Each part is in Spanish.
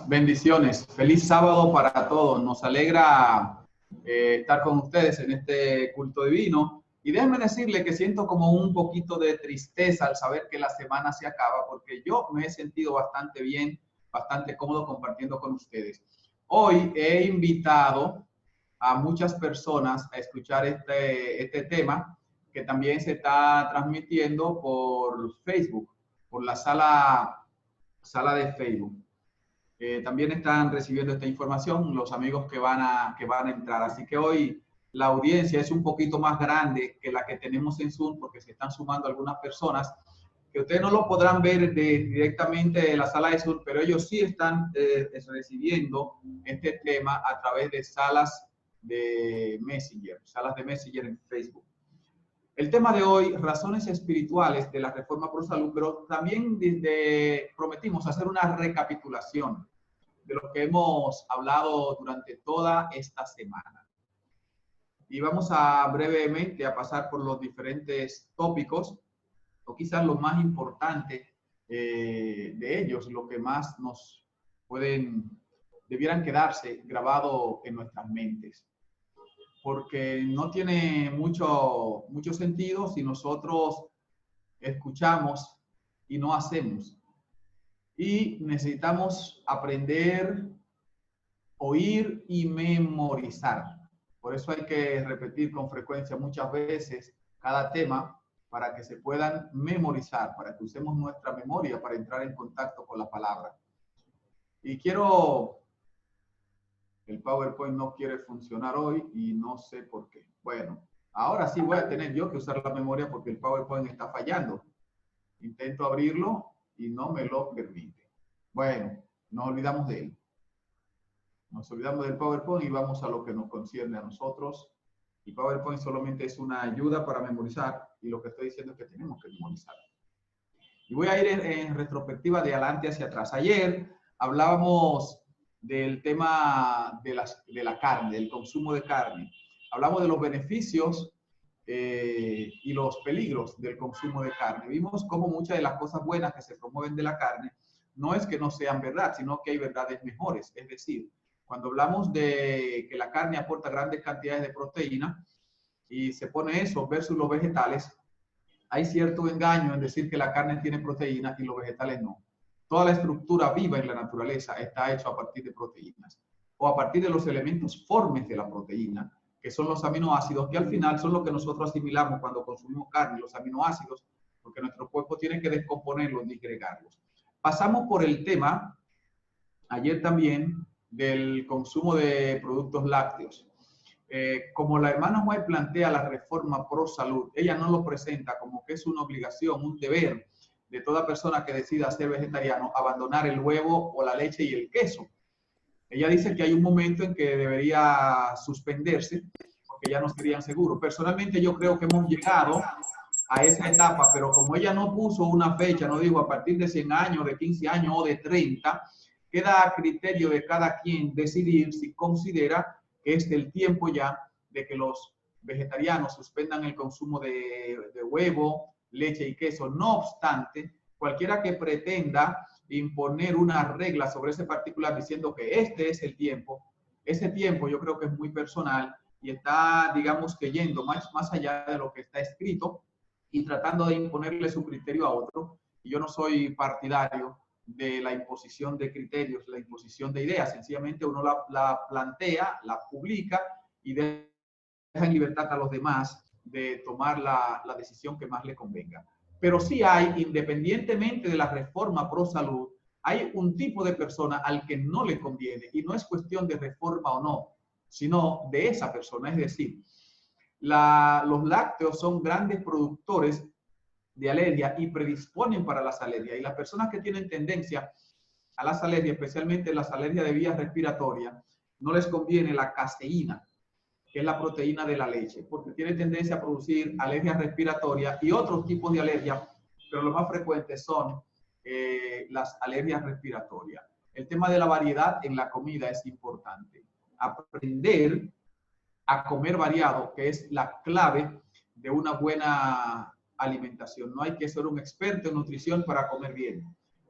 bendiciones. Feliz sábado para todos. Nos alegra estar con ustedes en este culto divino. Y déjenme decirle que siento como un poquito de tristeza al saber que la semana se acaba, porque yo me he sentido bastante bien, bastante cómodo compartiendo con ustedes. Hoy he invitado a muchas personas a escuchar este tema que también se está transmitiendo por Facebook, por la sala de Facebook. También están recibiendo esta información los amigos que van a entrar. Así que hoy la audiencia es un poquito más grande que la que tenemos en Zoom, porque se están sumando algunas personas que ustedes no lo podrán ver directamente de la sala de Zoom, pero ellos sí están recibiendo este tema a través de salas de Messenger en Facebook. El tema de hoy, razones espirituales de la Reforma Pro Salud, pero también prometimos hacer una recapitulación de lo que hemos hablado durante toda esta semana. Y vamos a brevemente a pasar por los diferentes tópicos, o quizás lo más importante de ellos, lo que más nos debieran quedarse grabado en nuestras mentes. Porque no tiene mucho sentido si nosotros escuchamos y no hacemos. Y necesitamos aprender, oír y memorizar. Por eso hay que repetir con frecuencia muchas veces cada tema para que se puedan memorizar, para que usemos nuestra memoria para entrar en contacto con la palabra. Y el PowerPoint no quiere funcionar hoy y no sé por qué. Bueno, ahora sí voy a tener yo que usar la memoria porque el PowerPoint está fallando. Intento abrirlo y no me lo permite. Bueno, nos olvidamos de él. Nos olvidamos del PowerPoint y vamos a lo que nos concierne a nosotros. Y PowerPoint solamente es una ayuda para memorizar y lo que estoy diciendo es que tenemos que memorizar. Y voy a ir en retrospectiva de adelante hacia atrás. Ayer hablábamos del tema de la carne, del consumo de carne. Hablamos de los beneficios y los peligros del consumo de carne. Vimos cómo muchas de las cosas buenas que se promueven de la carne no es que no sean verdad, sino que hay verdades mejores. Es decir, cuando hablamos de que la carne aporta grandes cantidades de proteína y se pone eso versus los vegetales, hay cierto engaño en decir que la carne tiene proteínas y los vegetales no. Toda la estructura viva en la naturaleza está hecha a partir de proteínas o a partir de los elementos formes de la proteína, que son los aminoácidos, que al final son lo que nosotros asimilamos cuando consumimos carne, los aminoácidos, porque nuestro cuerpo tiene que descomponerlos, disgregarlos. Pasamos por el tema, ayer también, del consumo de productos lácteos. Como la hermana White plantea la reforma pro salud, ella no lo presenta como que es una obligación, un deber de toda persona que decida ser vegetariano, abandonar el huevo o la leche y el queso. Ella dice que hay un momento en que debería suspenderse porque ya no serían seguros. Personalmente yo creo que hemos llegado a esa etapa, pero como ella no puso una fecha, no digo a partir de 100 años, de 15 años o de 30, queda a criterio de cada quien decidir si considera que es el tiempo ya de que los vegetarianos suspendan el consumo de huevo, leche y queso. No obstante, cualquiera que pretenda imponer una regla sobre ese particular diciendo que este es el tiempo, ese tiempo yo creo que es muy personal y está, digamos, que yendo más allá de lo que está escrito y tratando de imponerle su criterio a otro. Y yo no soy partidario de la imposición de criterios, la imposición de ideas. Sencillamente uno la plantea, la publica y deja en libertad a los demás de tomar la decisión que más le convenga. Pero sí hay, independientemente de la reforma pro salud, hay un tipo de persona al que no le conviene, y no es cuestión de reforma o no, sino de esa persona. Es decir, los lácteos son grandes productores de alergia y predisponen para las alergias. Y las personas que tienen tendencia a las alergias, especialmente las alergias de vías respiratorias, no les conviene la caseína, que es la proteína de la leche, porque tiene tendencia a producir alergias respiratorias y otros tipos de alergias, pero lo más frecuente son las alergias respiratorias. El tema de la variedad en la comida es importante. Aprender a comer variado, que es la clave de una buena alimentación. No hay que ser un experto en nutrición para comer bien.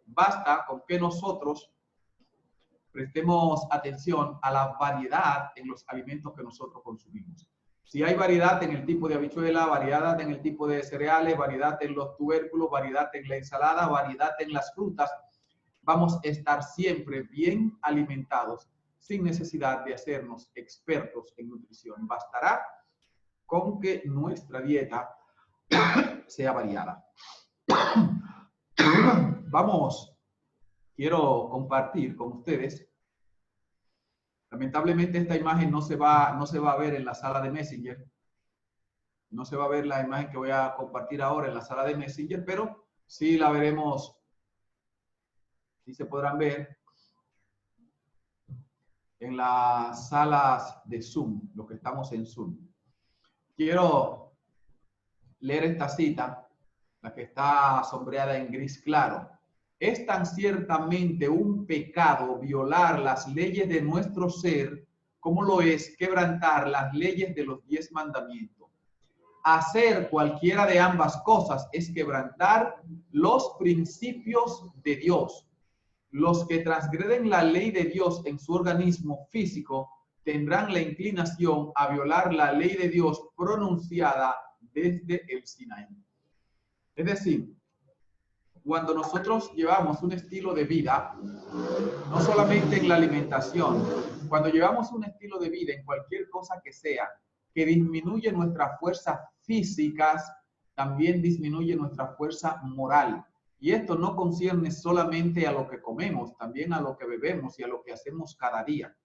Basta con que nosotros prestemos atención a la variedad en los alimentos que nosotros consumimos. Si hay variedad en el tipo de habichuela, variedad en el tipo de cereales, variedad en los tubérculos, variedad en la ensalada, variedad en las frutas, vamos a estar siempre bien alimentados sin necesidad de hacernos expertos en nutrición. Bastará con que nuestra dieta sea variada. Vamos, quiero compartir con ustedes. Lamentablemente esta imagen no se va a ver en la sala de Messenger. No se va a ver la imagen que voy a compartir ahora en la sala de Messenger, pero sí la veremos, sí se podrán ver en las salas de Zoom, los que estamos en Zoom. Quiero leer esta cita, la que está sombreada en gris claro. Es tan ciertamente un pecado violar las leyes de nuestro ser como lo es quebrantar las leyes de los 10 mandamientos. Hacer cualquiera de ambas cosas es quebrantar los principios de Dios. Los que transgreden la ley de Dios en su organismo físico tendrán la inclinación a violar la ley de Dios pronunciada desde el Sinaí. Es decir, cuando nosotros llevamos un estilo de vida, no solamente en la alimentación, cuando llevamos un estilo de vida en cualquier cosa que sea, que disminuye nuestras fuerzas físicas, también disminuye nuestra fuerza moral. Y esto no concierne solamente a lo que comemos, también a lo que bebemos y a lo que hacemos cada día.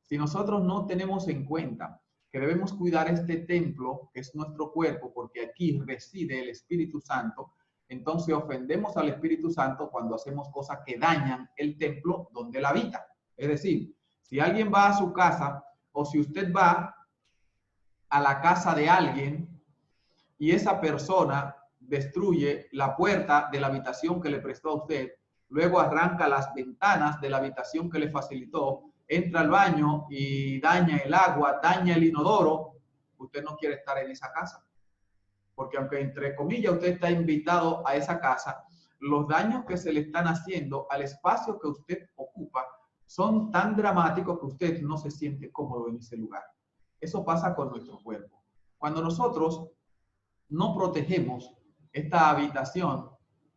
Si nosotros no tenemos en cuenta que debemos cuidar este templo, que es nuestro cuerpo, porque aquí reside el Espíritu Santo, entonces ofendemos al Espíritu Santo cuando hacemos cosas que dañan el templo donde él habita. Es decir, si alguien va a su casa o si usted va a la casa de alguien y esa persona destruye la puerta de la habitación que le prestó a usted, luego arranca las ventanas de la habitación que le facilitó, entra al baño y daña el agua, daña el inodoro, usted no quiere estar en esa casa. Porque aunque entre comillas usted está invitado a esa casa, los daños que se le están haciendo al espacio que usted ocupa son tan dramáticos que usted no se siente cómodo en ese lugar. Eso pasa con nuestro cuerpo. Cuando nosotros no protegemos esta habitación,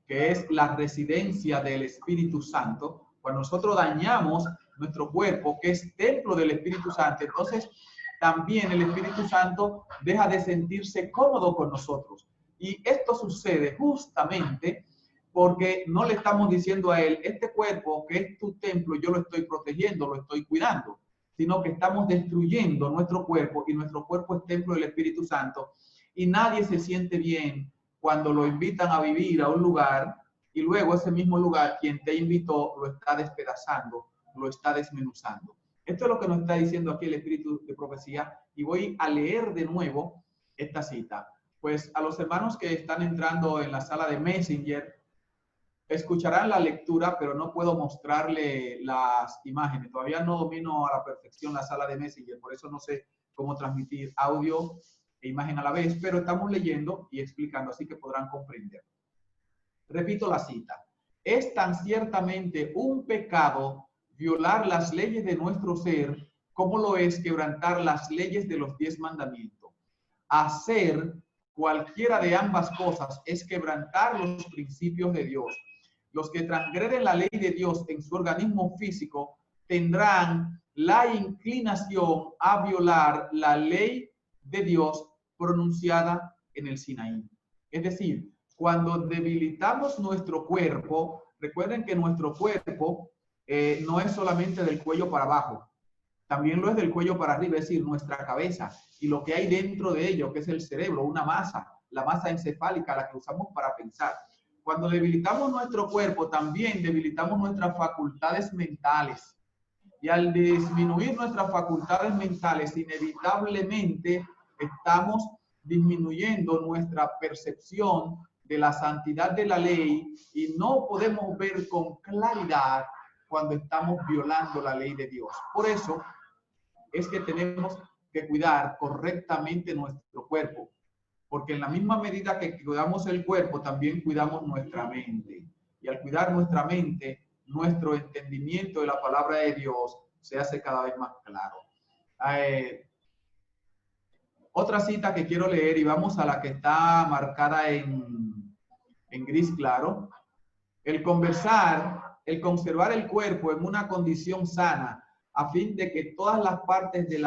que es la residencia del Espíritu Santo, cuando nosotros dañamos nuestro cuerpo, que es templo del Espíritu Santo, entonces también el Espíritu Santo deja de sentirse cómodo con nosotros. Y esto sucede justamente porque no le estamos diciendo a él, este cuerpo que es tu templo, yo lo estoy protegiendo, lo estoy cuidando, sino que estamos destruyendo nuestro cuerpo y nuestro cuerpo es templo del Espíritu Santo. Y nadie se siente bien cuando lo invitan a vivir a un lugar y luego ese mismo lugar, quien te invitó, lo está despedazando, lo está desmenuzando. Esto es lo que nos está diciendo aquí el Espíritu de Profecía y voy a leer de nuevo esta cita. Pues a los hermanos que están entrando en la sala de Messenger, escucharán la lectura, pero no puedo mostrarle las imágenes. Todavía no domino a la perfección la sala de Messenger, por eso no sé cómo transmitir audio e imagen a la vez, pero estamos leyendo y explicando, así que podrán comprender. Repito la cita. Es tan ciertamente un pecado violar las leyes de nuestro ser como lo es quebrantar las leyes de los 10 mandamientos. Hacer cualquiera de ambas cosas es quebrantar los principios de Dios. Los que transgreden la ley de Dios en su organismo físico tendrán la inclinación a violar la ley de Dios pronunciada en el Sinaí. Es decir, cuando debilitamos nuestro cuerpo, recuerden que nuestro cuerpo no es solamente del cuello para abajo, también lo es del cuello para arriba, es decir, nuestra cabeza y lo que hay dentro de ello, que es el cerebro, una masa, la masa encefálica, la que usamos para pensar. Cuando debilitamos nuestro cuerpo, también debilitamos nuestras facultades mentales. Y al disminuir nuestras facultades mentales, inevitablemente estamos disminuyendo nuestra percepción de la santidad de la ley y no podemos ver con claridad cuando estamos violando la ley de Dios. Por eso es que tenemos que cuidar correctamente nuestro cuerpo, porque en la misma medida que cuidamos el cuerpo, también cuidamos nuestra mente. Y al cuidar nuestra mente, nuestro entendimiento de la palabra de Dios se hace cada vez más claro. Otra cita que quiero leer, y vamos a la que está marcada en gris claro. El conservar el cuerpo en una condición sana, a fin de que todas las partes de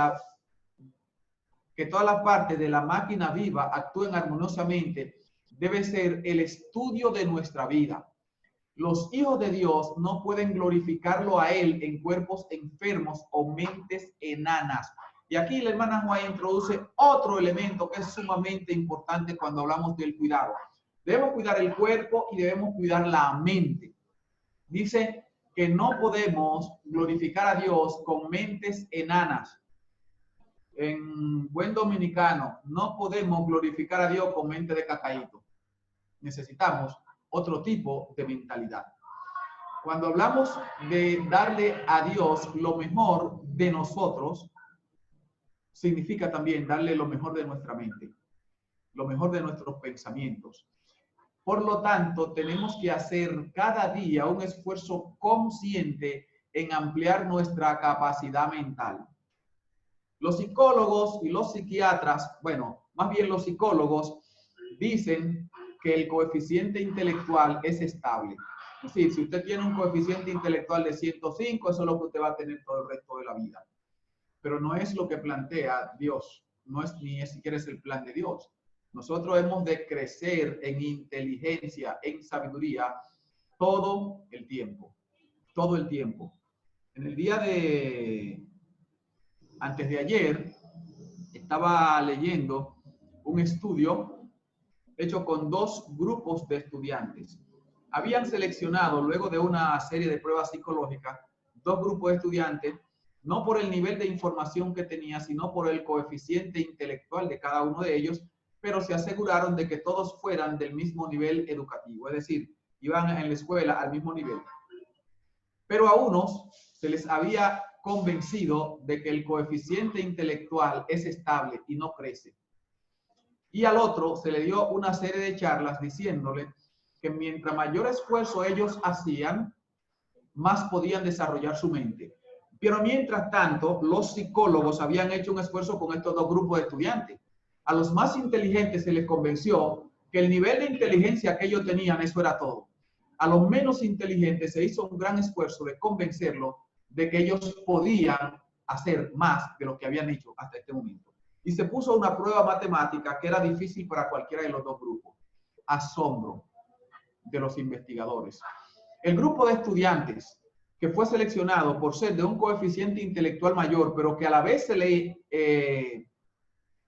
la máquina viva actúen armoniosamente, debe ser el estudio de nuestra vida. Los hijos de Dios no pueden glorificarlo a Él en cuerpos enfermos o mentes enanas. Y aquí la hermana Juan introduce otro elemento que es sumamente importante cuando hablamos del cuidado. Debemos cuidar el cuerpo y debemos cuidar la mente. Dice que no podemos glorificar a Dios con mentes enanas. En buen dominicano, no podemos glorificar a Dios con mente de cacaíto. Necesitamos otro tipo de mentalidad. Cuando hablamos de darle a Dios lo mejor de nosotros, significa también darle lo mejor de nuestra mente, lo mejor de nuestros pensamientos. Por lo tanto, tenemos que hacer cada día un esfuerzo consciente en ampliar nuestra capacidad mental. Los psicólogos y los psiquiatras, bueno, más bien los psicólogos, dicen que el coeficiente intelectual es estable. Es decir, si usted tiene un coeficiente intelectual de 105, eso es lo que usted va a tener todo el resto de la vida. Pero no es lo que plantea Dios, no es ni siquiera es el plan de Dios. Nosotros hemos de crecer en inteligencia, en sabiduría, todo el tiempo. Todo el tiempo. En el día antes de ayer, estaba leyendo un estudio hecho con 2 grupos de estudiantes. Habían seleccionado, luego de una serie de pruebas psicológicas, 2 grupos de estudiantes, no por el nivel de información que tenía, sino por el coeficiente intelectual de cada uno de ellos, pero se aseguraron de que todos fueran del mismo nivel educativo, es decir, iban en la escuela al mismo nivel. Pero a unos se les había convencido de que el coeficiente intelectual es estable y no crece. Y al otro se le dio una serie de charlas diciéndole que mientras mayor esfuerzo ellos hacían, más podían desarrollar su mente. Pero mientras tanto, los psicólogos habían hecho un esfuerzo con estos 2 grupos de estudiantes. A los más inteligentes se les convenció que el nivel de inteligencia que ellos tenían, eso era todo. A los menos inteligentes se hizo un gran esfuerzo de convencerlos de que ellos podían hacer más de lo que habían hecho hasta este momento. Y se puso una prueba matemática que era difícil para cualquiera de los 2 grupos. Asombro de los investigadores. El grupo de estudiantes que fue seleccionado por ser de un coeficiente intelectual mayor, pero que a la vez se le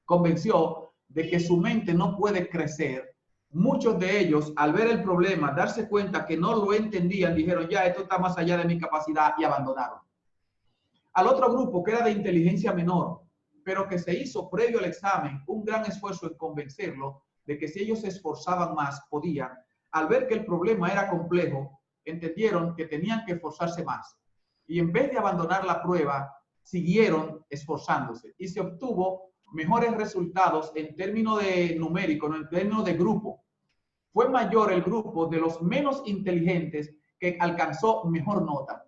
convenció de que su mente no puede crecer, muchos de ellos, al ver el problema, darse cuenta que no lo entendían, dijeron, ya, esto está más allá de mi capacidad, y abandonaron. Al otro grupo, que era de inteligencia menor, pero que se hizo previo al examen un gran esfuerzo en convencerlo de que si ellos se esforzaban más, podían. Al ver que el problema era complejo, entendieron que tenían que esforzarse más. Y en vez de abandonar la prueba, siguieron esforzándose. Y se obtuvo mejores resultados en términos de numérico, no en términos de grupo. Fue mayor el grupo de los menos inteligentes que alcanzó mejor nota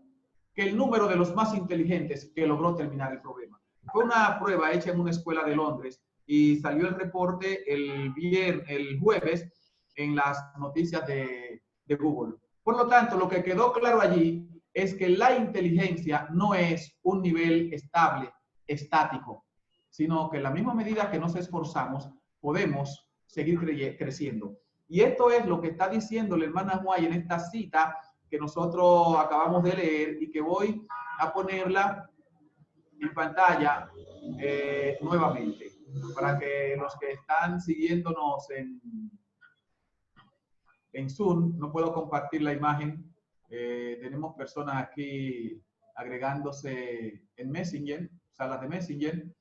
que el número de los más inteligentes que logró terminar el problema. Fue una prueba hecha en una escuela de Londres y salió el reporte el jueves en las noticias de Google. Por lo tanto, lo que quedó claro allí es que la inteligencia no es un nivel estable, estático, sino que en la misma medida que nos esforzamos, podemos seguir creciendo. Y esto es lo que está diciendo la hermana Juay en esta cita que nosotros acabamos de leer y que voy a ponerla en pantalla nuevamente, para que los que están siguiéndonos en Zoom, no puedo compartir la imagen, tenemos personas aquí agregándose en Messenger, salas de Messenger,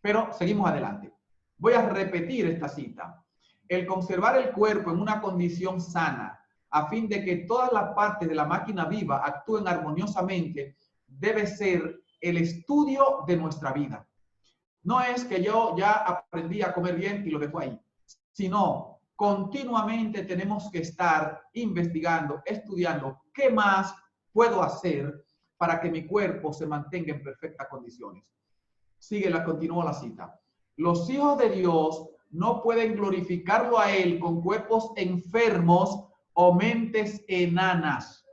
pero seguimos adelante. Voy a repetir esta cita. El conservar el cuerpo en una condición sana, a fin de que todas las partes de la máquina viva actúen armoniosamente, debe ser el estudio de nuestra vida. No es que yo ya aprendí a comer bien y lo dejo ahí, sino continuamente tenemos que estar investigando, estudiando qué más puedo hacer para que mi cuerpo se mantenga en perfectas condiciones? Continúa la cita. Los hijos de Dios no pueden glorificarlo a Él con cuerpos enfermos o mentes enanas.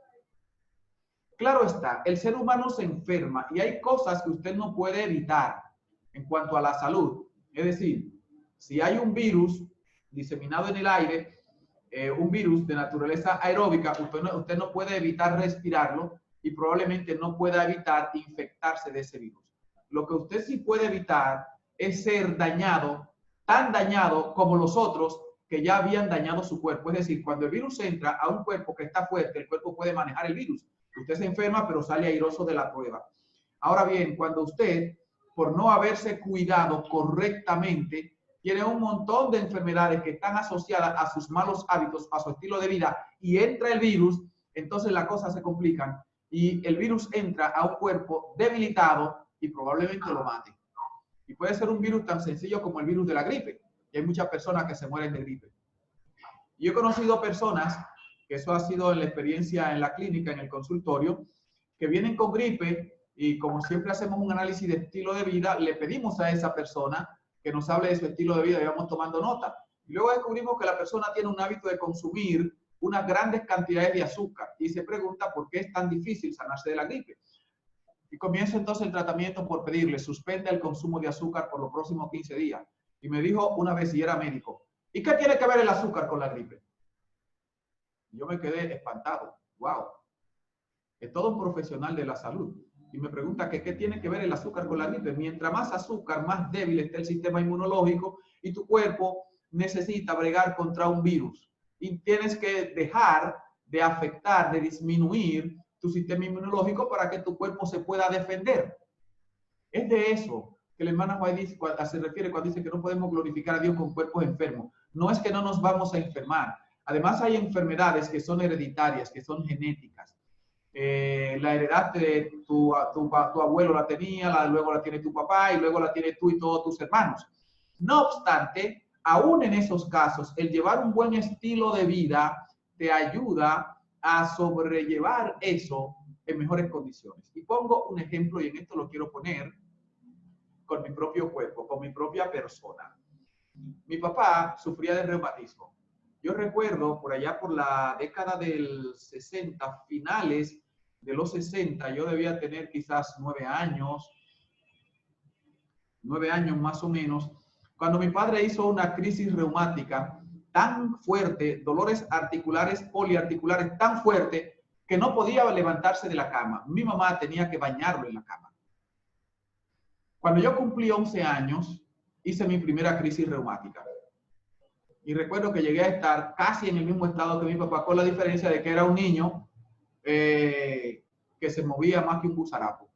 Claro está, el ser humano se enferma y hay cosas que usted no puede evitar en cuanto a la salud. Es decir, si hay un virus diseminado en el aire, un virus de naturaleza aeróbica, usted no puede evitar respirarlo y probablemente no pueda evitar infectarse de ese virus. Lo que usted sí puede evitar es ser dañado, tan dañado como los otros que ya habían dañado su cuerpo. Es decir, cuando el virus entra a un cuerpo que está fuerte, el cuerpo puede manejar el virus. Usted se enferma, pero sale airoso de la prueba. Ahora bien, cuando usted, por no haberse cuidado correctamente, tiene un montón de enfermedades que están asociadas a sus malos hábitos, a su estilo de vida, y entra el virus, entonces las cosas se complican y el virus entra a un cuerpo debilitado y probablemente lo mate. Y puede ser un virus tan sencillo como el virus de la gripe. Y hay muchas personas que se mueren de gripe. Y yo he conocido personas, que eso ha sido en la experiencia en la clínica, en el consultorio, que vienen con gripe y como siempre hacemos un análisis de estilo de vida, le pedimos a esa persona que nos hable de su estilo de vida y vamos tomando nota. Y luego descubrimos que la persona tiene un hábito de consumir unas grandes cantidades de azúcar y se pregunta por qué es tan difícil sanarse de la gripe. Y comienzo entonces el tratamiento por pedirle, suspende el consumo de azúcar por los próximos 15 días. Y me dijo una vez, y era médico, ¿y qué tiene que ver el azúcar con la gripe? Y yo me quedé espantado. ¡Wow! Es todo un profesional de la salud. Y me pregunta que qué tiene que ver el azúcar con la gripe. Mientras más azúcar, más débil está el sistema inmunológico y tu cuerpo necesita bregar contra un virus. Y tienes que dejar de afectar, de disminuir tu sistema inmunológico para que tu cuerpo se pueda defender. Es de eso que la hermana White se refiere cuando dice que no podemos glorificar a Dios con cuerpos enfermos. No es que no nos vamos a enfermar. Además hay enfermedades que son hereditarias, que son genéticas. La heredaste, tu abuelo la tenía, luego la tiene tu papá y luego la tienes tú y todos tus hermanos. No obstante, aún en esos casos, el llevar un buen estilo de vida te ayuda a sobrellevar eso en mejores condiciones. Y pongo un ejemplo, y en esto lo quiero poner con mi propio cuerpo, con mi propia persona. Mi papá sufría de reumatismo. Yo recuerdo por allá por la década del 60, finales de los 60, yo debía tener quizás 9 años más o menos, cuando mi padre hizo una crisis reumática tan fuerte, dolores articulares, poliarticulares tan fuerte, que no podía levantarse de la cama. Mi mamá tenía que bañarlo en la cama. Cuando yo cumplí 11 años, hice mi primera crisis reumática. Y recuerdo que llegué a estar casi en el mismo estado que mi papá, con la diferencia de que era un niño que se movía más que un gusarapo.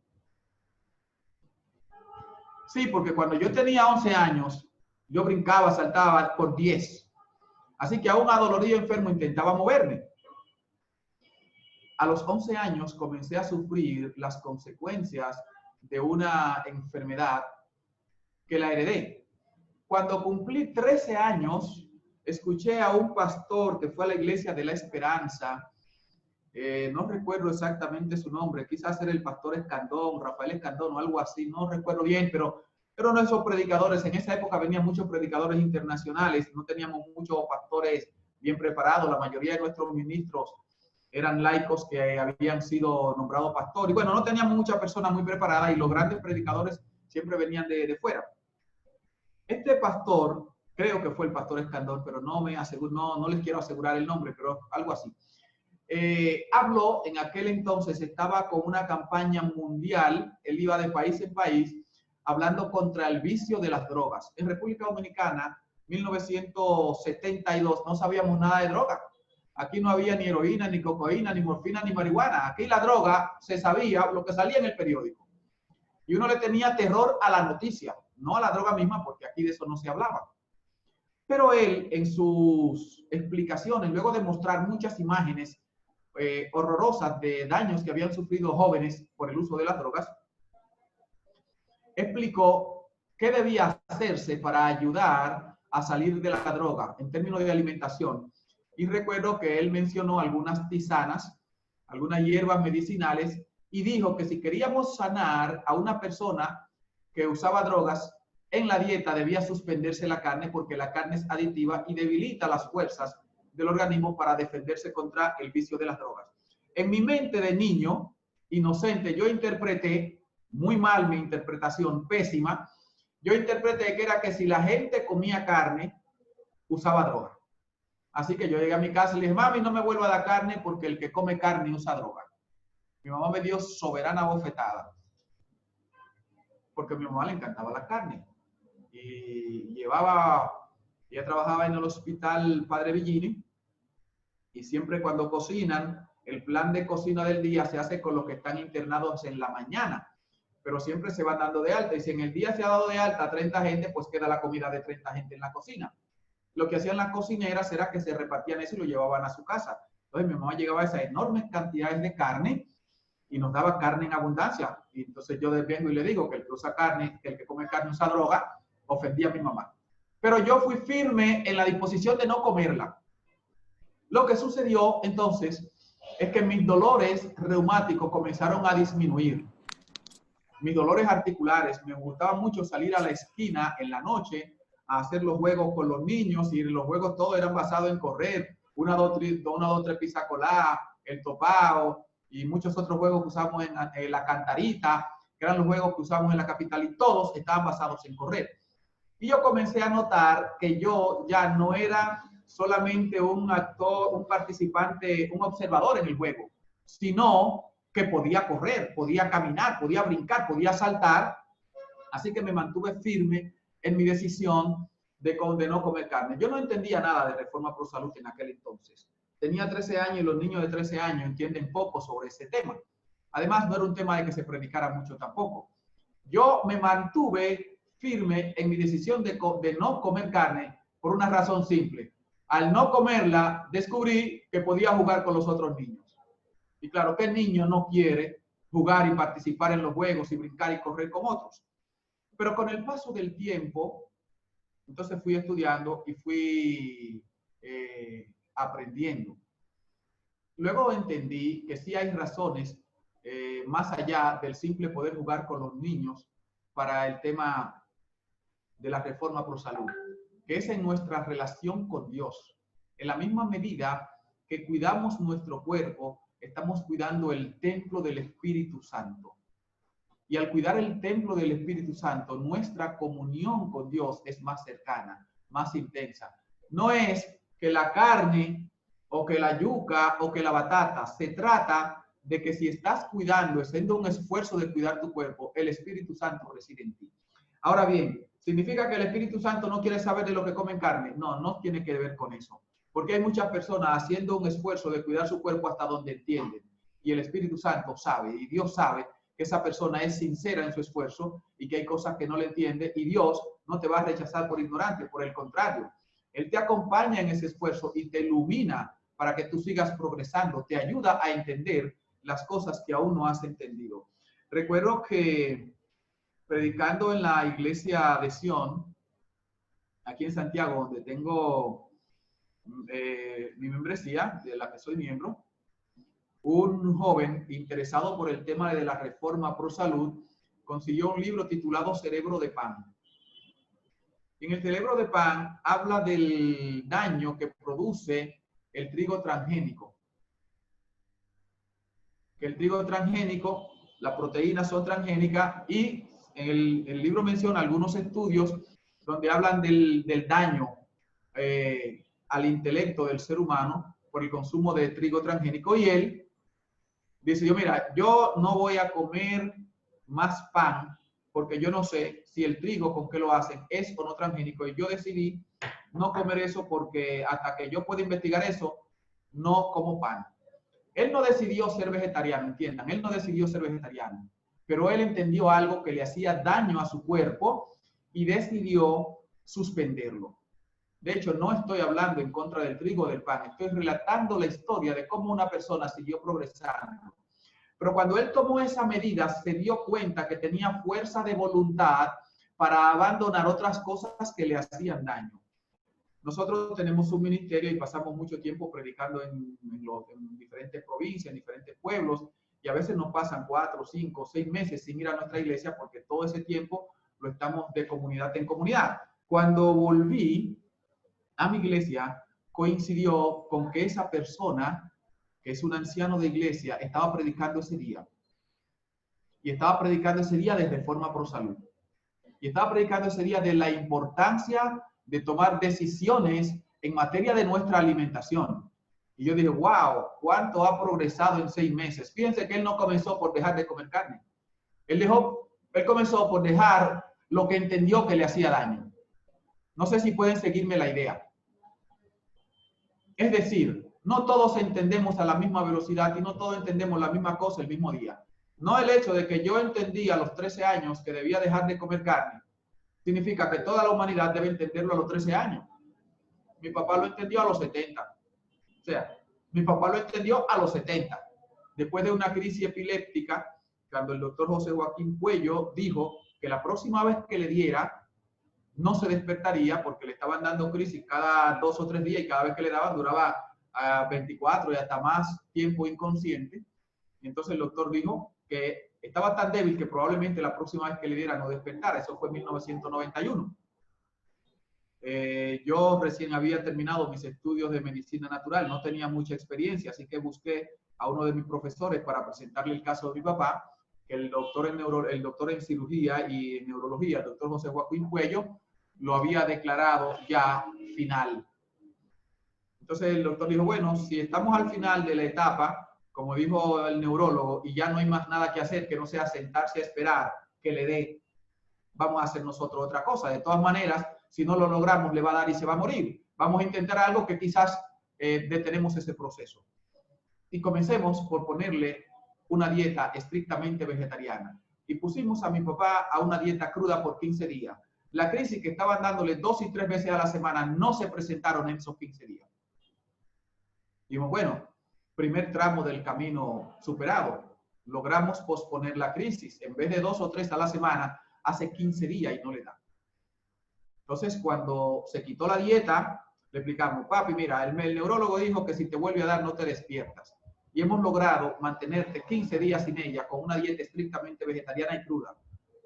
Sí, porque cuando yo tenía 11 años, yo brincaba, saltaba por 10. Así que aún adolorido, enfermo, intentaba moverme. A los 11 años comencé a sufrir las consecuencias de una enfermedad que la heredé. Cuando cumplí 13 años, escuché a un pastor que fue a la Iglesia de la Esperanza. No recuerdo exactamente su nombre, quizás era el pastor Escandón, Rafael Escandón o algo así, no recuerdo bien, pero no esos predicadores. En esa época venían muchos predicadores internacionales, no teníamos muchos pastores bien preparados, la mayoría de nuestros ministros eran laicos que habían sido nombrados pastores. Y bueno, no teníamos muchas personas muy preparadas y los grandes predicadores siempre venían de fuera. Este pastor, creo que fue el pastor Escandón, pero no les quiero asegurar el nombre, pero algo así. Habló en aquel entonces, estaba con una campaña mundial, él iba de país en país, hablando contra el vicio de las drogas. En República Dominicana, 1972, no sabíamos nada de droga. Aquí no había ni heroína, ni cocaína, ni morfina, ni marihuana. Aquí la droga se sabía lo que salía en el periódico. Y uno le tenía terror a la noticia, no a la droga misma, porque aquí de eso no se hablaba. Pero él, en sus explicaciones, luego de mostrar muchas imágenes horrorosas de daños que habían sufrido jóvenes por el uso de las drogas, explicó qué debía hacerse para ayudar a salir de la droga en términos de alimentación. Y recuerdo que él mencionó algunas tisanas algunas hierbas medicinales, y dijo que si queríamos sanar a una persona que usaba drogas, en la dieta debía suspenderse la carne porque la carne es aditiva y debilita las fuerzas del organismo para defenderse contra el vicio de las drogas. En mi mente de niño, inocente, yo interpreté, muy mal mi interpretación, pésima, yo interpreté que era que si la gente comía carne, usaba droga. Así que yo llegué a mi casa y le dije, mami, no me vuelva a dar carne porque el que come carne usa droga. Mi mamá me dio soberana bofetada porque a mi mamá le encantaba la carne. Y ella trabajaba en el hospital Padre Villini, y siempre cuando cocinan, el plan de cocina del día se hace con los que están internados en la mañana, pero siempre se van dando de alta, y si en el día se ha dado de alta a 30 gente, pues queda la comida de 30 gente en la cocina. Lo que hacían las cocineras era que se repartían eso y lo llevaban a su casa. Entonces mi mamá llegaba a esas enormes cantidades de carne y nos daba carne en abundancia. Y entonces yo vengo y le digo que el que usa carne, que el que come carne usa droga, ofendía a mi mamá. Pero yo fui firme en la disposición de no comerla. Lo que sucedió entonces es que mis dolores reumáticos comenzaron a disminuir. Mis dolores articulares, me gustaba mucho salir a la esquina en la noche a hacer los juegos con los niños, y los juegos todos eran basados en correr, una, dos, tres pisacolá, el topao y muchos otros juegos que usamos en la cantarita, que eran los juegos que usamos en la capital, y todos estaban basados en correr. Y yo comencé a notar que yo ya no era solamente un actor, un participante, un observador en el juego, sino que podía correr, podía caminar, podía brincar, podía saltar. Así que me mantuve firme en mi decisión de no comer carne. Yo no entendía nada de Reforma Pro Salud en aquel entonces. Tenía 13 años y los niños de 13 años entienden poco sobre ese tema. Además, no era un tema de que se predicara mucho tampoco. Yo me mantuve firme en mi decisión de no comer carne por una razón simple. Al no comerla, descubrí que podía jugar con los otros niños. Y claro, ¿qué niño no quiere jugar y participar en los juegos y brincar y correr con otros? Pero con el paso del tiempo, entonces fui estudiando y fui aprendiendo. Luego entendí que sí hay razones más allá del simple poder jugar con los niños para el tema de la Reforma Pro Salud, que es en nuestra relación con Dios. En la misma medida que cuidamos nuestro cuerpo, estamos cuidando el templo del Espíritu Santo. Y al cuidar el templo del Espíritu Santo, nuestra comunión con Dios es más cercana, más intensa. No es que la carne o que la yuca o que la batata, se trata de que si estás cuidando, haciendo un esfuerzo de cuidar tu cuerpo, el Espíritu Santo reside en ti. Ahora bien, ¿significa que el Espíritu Santo no quiere saber de lo que comen carne? No, no tiene que ver con eso. Porque hay muchas personas haciendo un esfuerzo de cuidar su cuerpo hasta donde entienden. Y el Espíritu Santo sabe, y Dios sabe que esa persona es sincera en su esfuerzo y que hay cosas que no le entiende, y Dios no te va a rechazar por ignorante, por el contrario. Él te acompaña en ese esfuerzo y te ilumina para que tú sigas progresando, te ayuda a entender las cosas que aún no has entendido. Recuerdo que predicando en la iglesia de Sion, aquí en Santiago, donde tengo mi membresía, de la que soy miembro, un joven interesado por el tema de la Reforma Pro Salud consiguió un libro titulado Cerebro de Pan. En el Cerebro de Pan habla del daño que produce el trigo transgénico. Que el trigo transgénico, las proteínas son transgénicas, y el libro menciona algunos estudios donde hablan del daño al intelecto del ser humano por el consumo de trigo transgénico, y él decidió, mira, yo no voy a comer más pan porque yo no sé si el trigo con que lo hacen es o no transgénico, y yo decidí no comer eso porque hasta que yo pueda investigar eso, no como pan. Él no decidió ser vegetariano, entiendan, él no decidió ser vegetariano, pero él entendió algo que le hacía daño a su cuerpo y decidió suspenderlo. De hecho, no estoy hablando en contra del trigo o del pan, estoy relatando la historia de cómo una persona siguió progresando. Pero cuando él tomó esa medida, se dio cuenta que tenía fuerza de voluntad para abandonar otras cosas que le hacían daño. nosotros tenemos un ministerio y pasamos mucho tiempo predicando en diferentes provincias, en diferentes pueblos, y a veces nos pasan 4, 5, 6 meses sin ir a nuestra iglesia porque todo ese tiempo lo estamos de comunidad en comunidad. Cuando volví a mi iglesia, coincidió con que esa persona, que es un anciano de iglesia, estaba predicando ese día. Y estaba predicando ese día de Reforma Pro Salud. Y estaba predicando ese día de la importancia de tomar decisiones en materia de nuestra alimentación. Y yo dije, wow, ¿cuánto ha progresado en 6 meses? Fíjense que él no comenzó por dejar de comer carne. Él comenzó por dejar lo que entendió que le hacía daño. No sé si pueden seguirme la idea. Es decir, no todos entendemos a la misma velocidad y no todos entendemos la misma cosa el mismo día. No el hecho de que yo entendí a los 13 años que debía dejar de comer carne, significa que toda la humanidad debe entenderlo a los 13 años. Mi papá lo entendió a los 70. O sea, mi papá lo entendió a los 70. Después de una crisis epiléptica, cuando el doctor José Joaquín Puello dijo que la próxima vez que le diera, no se despertaría porque le estaban dando crisis cada 2 o 3 días y cada vez que le daban duraba 24 y hasta más tiempo inconsciente. Y entonces el doctor dijo que estaba tan débil que probablemente la próxima vez que le diera no despertara. Eso fue en 1991. Yo recién había terminado mis estudios de medicina natural, no tenía mucha experiencia, así que busqué a uno de mis profesores para presentarle el caso de mi papá, que el doctor en cirugía y en neurología, el doctor José Joaquín Puello, lo había declarado ya final. Entonces el doctor dijo, bueno, si estamos al final de la etapa, como dijo el neurólogo, y ya no hay más nada que hacer que no sea sentarse a esperar que le dé, vamos a hacer nosotros otra cosa. De todas maneras, si no lo logramos, le va a dar y se va a morir. Vamos a intentar algo que quizás detenemos ese proceso. Y comencemos por ponerle una dieta estrictamente vegetariana. Y pusimos a mi papá a una dieta cruda por 15 días. La crisis que estaban dándole 2 y 3 veces a la semana no se presentaron en esos 15 días. Y bueno, primer tramo del camino superado. Logramos posponer la crisis. En vez de 2 o 3 a la semana, hace 15 días y no le da. Entonces, cuando se quitó la dieta, le explicamos, papi, mira, el neurólogo dijo que si te vuelve a dar no te despiertas. Y hemos logrado mantenerte 15 días sin ella con una dieta estrictamente vegetariana y cruda.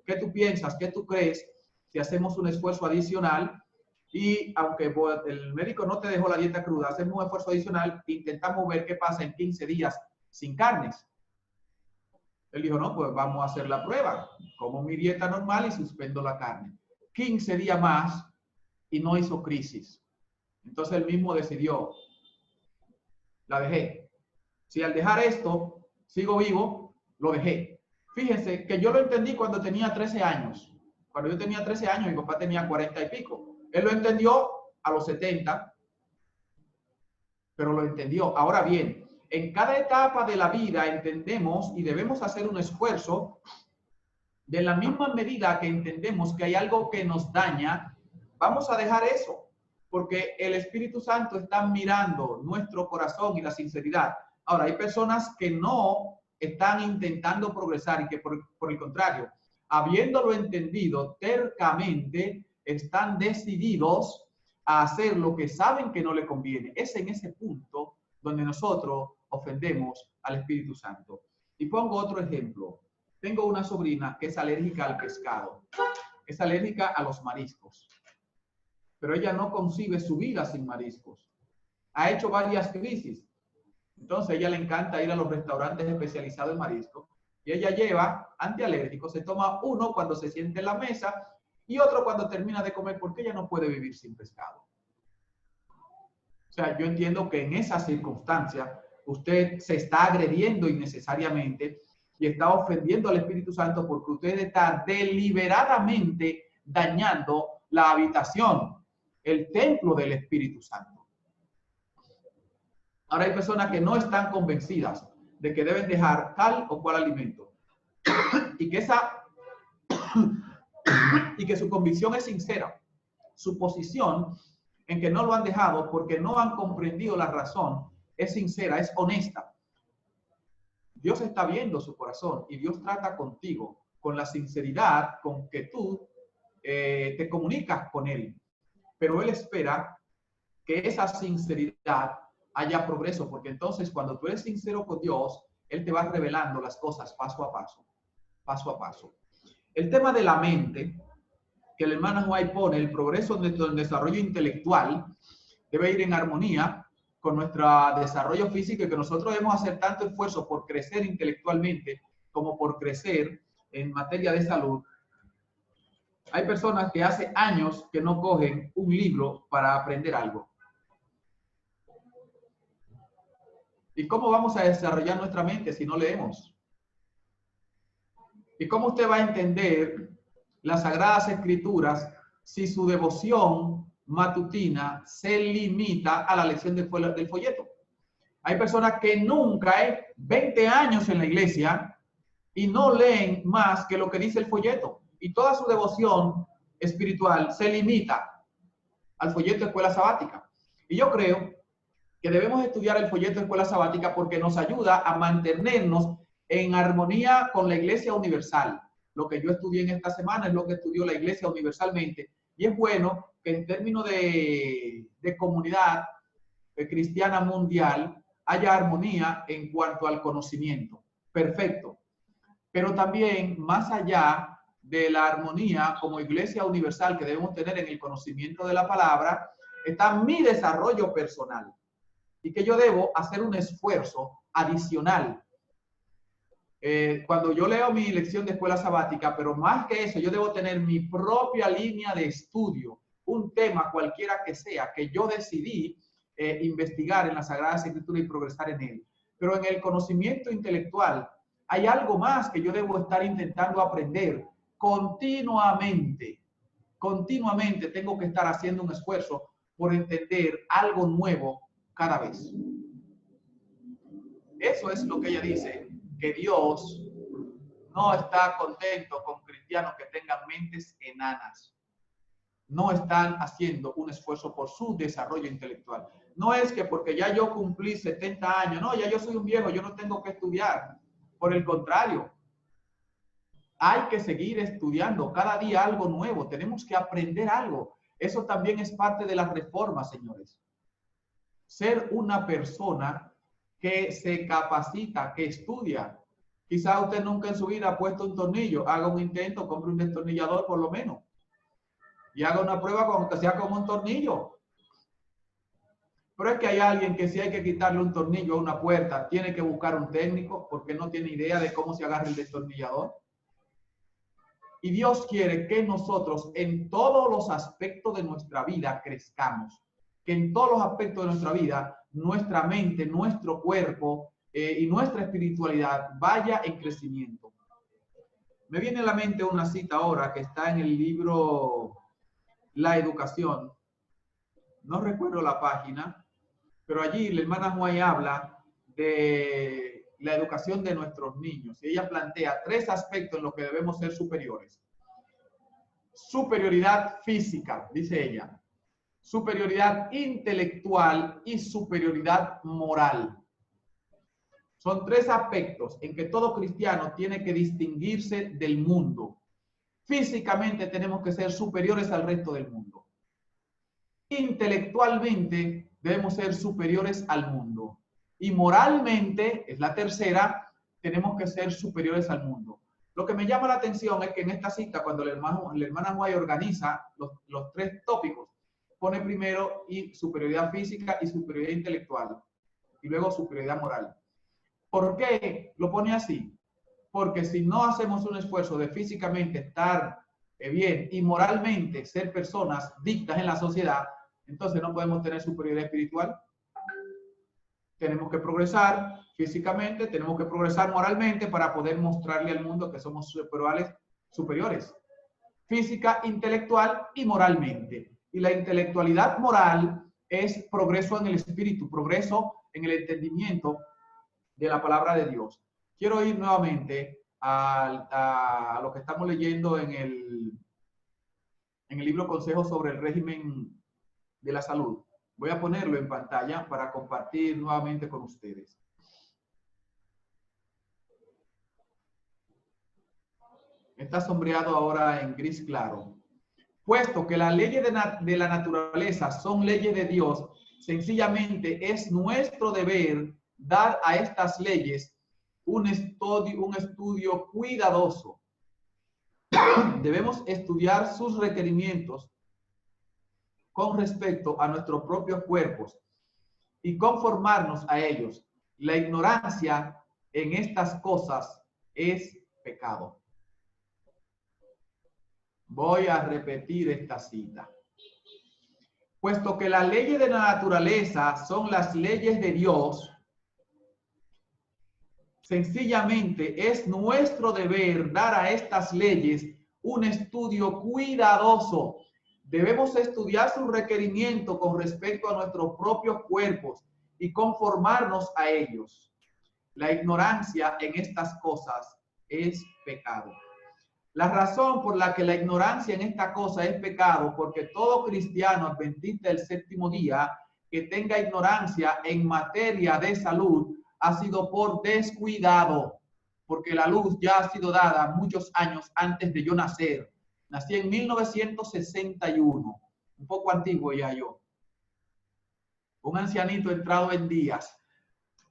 ¿Qué tú piensas? ¿Qué tú crees si hacemos un esfuerzo adicional? Y aunque el médico no te dejó la dieta cruda, hacemos un esfuerzo adicional, intentamos ver qué pasa en 15 días sin carnes. Él dijo, no, pues vamos a hacer la prueba. Como mi dieta normal y suspendo la carne. 15 días más y no hizo crisis. Entonces él mismo decidió, la dejé. Si al dejar esto sigo vivo, lo dejé. Fíjense que yo lo entendí cuando tenía 13 años. Cuando yo tenía 13 años, mi papá tenía 40 y pico. Él lo entendió a los 70, pero lo entendió. Ahora bien, en cada etapa de la vida entendemos y debemos hacer un esfuerzo de la misma medida que entendemos que hay algo que nos daña, vamos a dejar eso, porque el Espíritu Santo está mirando nuestro corazón y la sinceridad. Ahora, hay personas que no están intentando progresar y que por el contrario, habiéndolo entendido tercamente, están decididos a hacer lo que saben que no le conviene. Es en ese punto donde nosotros ofendemos al Espíritu Santo. Y pongo otro ejemplo. Tengo una sobrina que es alérgica al pescado, es alérgica a los mariscos, pero ella no concibe su vida sin mariscos. Ha hecho varias crisis. Entonces a ella le encanta ir a los restaurantes especializados en mariscos y ella lleva antialérgicos, se toma uno cuando se siente en la mesa y otro cuando termina de comer porque ella no puede vivir sin pescado. O sea, yo entiendo que en esa circunstancia usted se está agrediendo innecesariamente y está ofendiendo al Espíritu Santo porque usted está deliberadamente dañando la habitación, el templo del Espíritu Santo. Ahora hay personas que no están convencidas de que deben dejar tal o cual alimento y que su convicción es sincera, su posición en que no lo han dejado porque no han comprendido la razón es sincera, es honesta. Dios está viendo su corazón y Dios trata contigo con la sinceridad con que tú te comunicas con Él. Pero Él espera que esa sinceridad haya progreso, porque entonces cuando tú eres sincero con Dios, Él te va revelando las cosas paso a paso, paso a paso. El tema de la mente, que el hermano White pone, el progreso de nuestro desarrollo intelectual debe ir en armonía con nuestro desarrollo físico y que nosotros debemos hacer tanto esfuerzo por crecer intelectualmente como por crecer en materia de salud. Hay personas que hace años que no cogen un libro para aprender algo. ¿Y cómo vamos a desarrollar nuestra mente si no leemos? ¿Y cómo usted va a entender las Sagradas Escrituras si su devoción matutina se limita a la lección del folleto? Hay personas que nunca hay 20 años en la iglesia y no leen más que lo que dice el folleto. Y toda su devoción espiritual se limita al folleto de escuela sabática. Y yo creo que debemos estudiar el folleto de escuela sabática porque nos ayuda a mantenernos en armonía con la Iglesia Universal. Lo que yo estudié en esta semana es lo que estudió la Iglesia universalmente. Y es bueno que en términos de comunidad cristiana mundial haya armonía en cuanto al conocimiento. Perfecto. Pero también, más allá de la armonía como Iglesia Universal que debemos tener en el conocimiento de la palabra, está mi desarrollo personal. Y que yo debo hacer un esfuerzo adicional. Cuando yo leo mi lección de escuela sabática, pero más que eso, yo debo tener mi propia línea de estudio, un tema cualquiera que sea, que yo decidí investigar en las Sagradas Escrituras y progresar en él. Pero en el conocimiento intelectual hay algo más que yo debo estar intentando aprender continuamente. Continuamente tengo que estar haciendo un esfuerzo por entender algo nuevo cada vez. Eso es lo que ella dice, que Dios no está contento con cristianos que tengan mentes enanas. No están haciendo un esfuerzo por su desarrollo intelectual. No es que porque ya yo cumplí 70 años, no, ya yo soy un viejo, yo no tengo que estudiar. Por el contrario, hay que seguir estudiando cada día algo nuevo. Tenemos que aprender algo. Eso también es parte de la reforma, señores. Ser una persona que se capacita, que estudia. Quizá usted nunca en su vida ha puesto un tornillo. Haga un intento, compre un destornillador por lo menos. Y haga una prueba aunque sea como un tornillo. Pero es que hay alguien que si hay que quitarle un tornillo a una puerta, tiene que buscar un técnico porque no tiene idea de cómo se agarra el destornillador. Y Dios quiere que nosotros en todos los aspectos de nuestra vida crezcamos. Que en todos los aspectos de nuestra vida, nuestra mente, nuestro cuerpo y nuestra espiritualidad vaya en crecimiento. Me viene a la mente una cita ahora que está en el libro La Educación. No recuerdo la página, pero allí la hermana Juay habla de la educación de nuestros niños. Y ella plantea 3 aspectos en los que debemos ser superiores. Superioridad física, dice ella. Superioridad intelectual y superioridad moral. Son 3 aspectos en que todo cristiano tiene que distinguirse del mundo. Físicamente tenemos que ser superiores al resto del mundo. Intelectualmente debemos ser superiores al mundo. Y moralmente, es la tercera, tenemos que ser superiores al mundo. Lo que me llama la atención es que en esta cita, cuando la hermana White organiza los 3 tópicos, pone primero y superioridad física y superioridad intelectual, y luego superioridad moral. ¿Por qué lo pone así? Porque si no hacemos un esfuerzo de físicamente estar bien y moralmente ser personas dictas en la sociedad, entonces no podemos tener superioridad espiritual. Tenemos que progresar físicamente, tenemos que progresar moralmente para poder mostrarle al mundo que somos superiores. Física, intelectual y moralmente. Y la intelectualidad moral es progreso en el espíritu, progreso en el entendimiento de la palabra de Dios. Quiero ir nuevamente a lo que estamos leyendo en el libro Consejos sobre el régimen de la salud. Voy a ponerlo en pantalla para compartir nuevamente con ustedes. Está sombreado ahora en gris claro. Puesto que las leyes de la naturaleza son leyes de Dios Sencillamente es nuestro deber dar a estas leyes un estudio cuidadoso. Debemos estudiar sus requerimientos con respecto a nuestros propios cuerpos y conformarnos a ellos. La ignorancia en estas cosas es pecado. Voy a repetir esta cita. Puesto que las leyes de la naturaleza son las leyes de Dios, sencillamente es nuestro deber dar a estas leyes un estudio cuidadoso. Debemos estudiar su requerimiento con respecto a nuestros propios cuerpos y conformarnos a ellos. La ignorancia en estas cosas es pecado. La razón por la que la ignorancia en esta cosa es pecado, porque todo cristiano adventista del séptimo día que tenga ignorancia en materia de salud ha sido por descuidado, porque la luz ya ha sido dada muchos años antes de yo nacer. Nací en 1961, un poco antiguo ya yo, un ancianito entrado en días.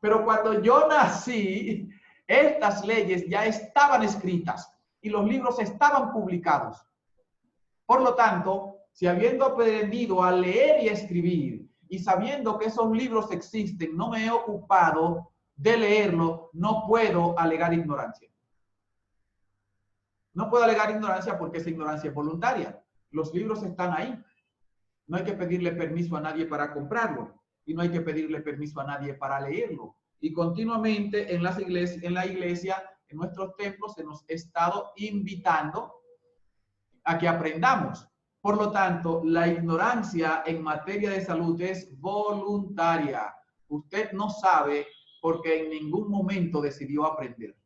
Pero cuando yo nací, estas leyes ya estaban escritas y los libros estaban publicados. Por lo tanto, si habiendo aprendido a leer y a escribir y sabiendo que esos libros existen, no me he ocupado de leerlo, no puedo alegar ignorancia. No puedo alegar ignorancia porque esa ignorancia es voluntaria. Los libros están ahí. No hay que pedirle permiso a nadie para comprarlo y no hay que pedirle permiso a nadie para leerlo. Y continuamente en la iglesia, en nuestros templos, se nos ha estado invitando a que aprendamos. Por lo tanto, la ignorancia en materia de salud es voluntaria. Usted no sabe porque en ningún momento decidió aprender.